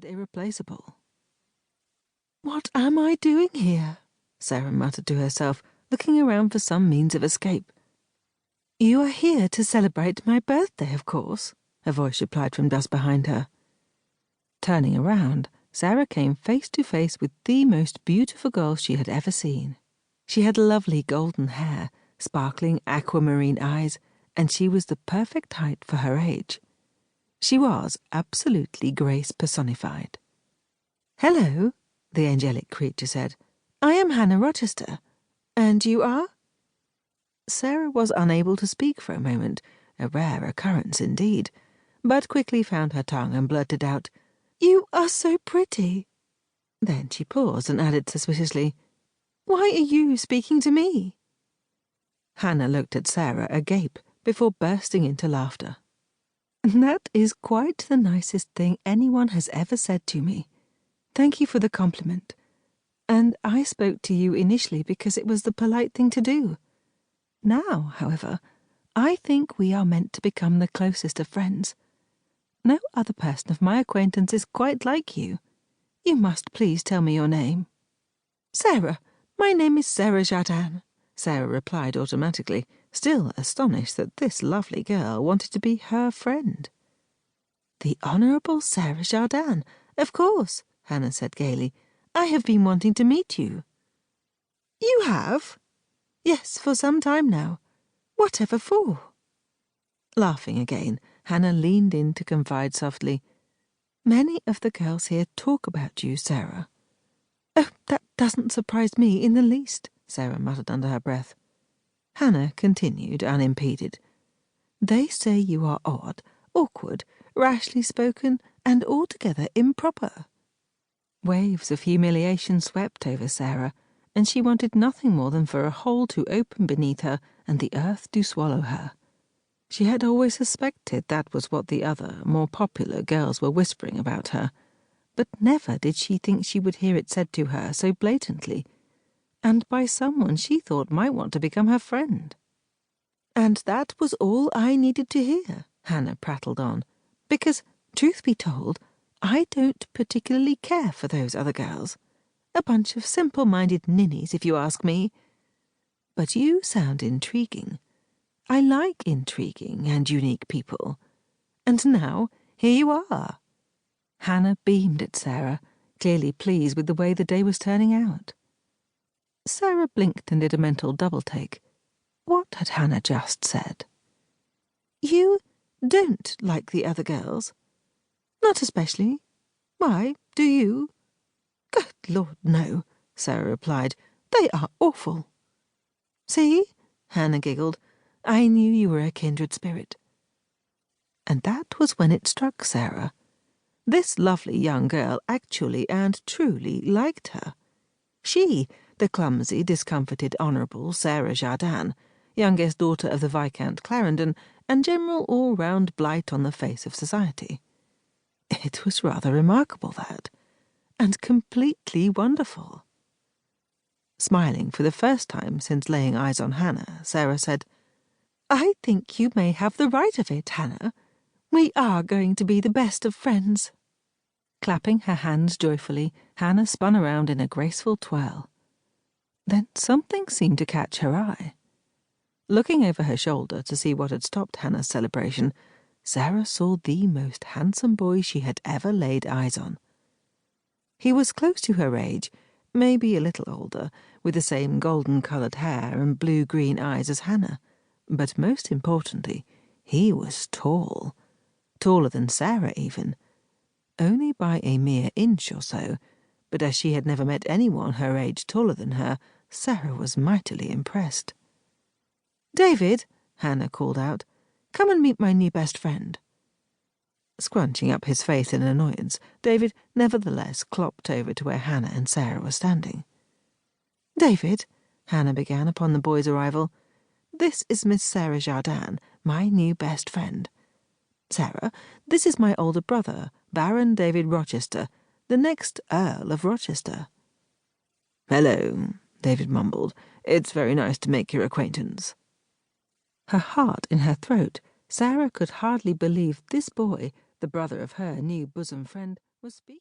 and irreplaceable. "What am I doing here?" Sarah muttered to herself, looking around for some means of escape. "You are here to celebrate my birthday, of course," a voice replied from just behind her. Turning around, Sarah came face to face with the most beautiful girl she had ever seen. She had lovely golden hair, sparkling aquamarine eyes, and she was the perfect height for her age. She was absolutely grace personified. "Hello," the angelic creature said. "I am Hannah Rochester. And you are?" Sarah was unable to speak for a moment, a rare occurrence indeed, but quickly found her tongue and blurted out, "You are so pretty." Then she paused and added suspiciously, "Why are you speaking to me?" Hannah looked at Sarah agape before bursting into laughter. "That is quite the nicest thing anyone has ever said to me. Thank you for the compliment. And I spoke to you initially because it was the polite thing to do. Now, however, I think we are meant to become the closest of friends. No other person of my acquaintance is quite like you. You must please tell me your name." "Sarah. My name is Sarah Jardin," Sarah replied automatically, still astonished that this lovely girl wanted to be her friend. "The Honourable Sarah Jardin, of course," Hannah said gaily. "I have been wanting to meet you." "You have?" "Yes, for some time now. Whatever for?" Laughing again, Hannah leaned in to confide softly, "Many of the girls here talk about you, Sarah." "Oh, that doesn't surprise me in the least," Sarah muttered under her breath. Hannah continued unimpeded. "They say you are odd, awkward, rashly spoken, and altogether improper." Waves of humiliation swept over Sarah, and she wanted nothing more than for a hole to open beneath her and the earth to swallow her. She had always suspected that was what the other, more popular girls were whispering about her, but never did she think she would hear it said to her so blatantly, and by someone she thought might want to become her friend. "And that was all I needed to hear," Hannah prattled on, "because, truth be told, I don't particularly care for those other girls. A bunch of simple-minded ninnies, if you ask me. But you sound intriguing. I like intriguing and unique people. And now, here you are." Hannah beamed at Sarah, clearly pleased with the way the day was turning out. Sarah blinked and did a mental double-take. What had Hannah just said? "You don't like the other girls?" "Not especially. Why, do you?" "Good Lord, no," Sarah replied. "They are awful." "See?" Hannah giggled. "I knew you were a kindred spirit." And that was when it struck Sarah. This lovely young girl actually and truly liked her. She, the clumsy, discomfited Honourable Sarah Jardin, youngest daughter of the Viscount Clarendon, and general all-round blight on the face of society. It was rather remarkable, that, and completely wonderful. Smiling for the first time since laying eyes on Hannah, Sarah said, "I think you may have the right of it, Hannah. We are going to be the best of friends." Clapping her hands joyfully, Hannah spun around in a graceful twirl. Then something seemed to catch her eye. Looking over her shoulder to see what had stopped Hannah's celebration, Sarah saw the most handsome boy she had ever laid eyes on. He was close to her age, maybe a little older, with the same golden-coloured hair and blue-green eyes as Hannah, but most importantly, he was tall, taller than Sarah even, only by a mere inch or so, but as she had never met anyone her age taller than her, Sarah was mightily impressed. "David," Hannah called out, "come and meet my new best friend." Scrunching up his face in annoyance, David nevertheless clopped over to where Hannah and Sarah were standing. "David," Hannah began upon the boy's arrival, "this is Miss Sarah Jardin, my new best friend. Sarah, this is my older brother, Baron David Rochester, the next Earl of Rochester." "Hello," David mumbled. "It's very nice to make your acquaintance." Her heart in her throat, Sarah could hardly believe this boy, the brother of her new bosom friend, was speaking.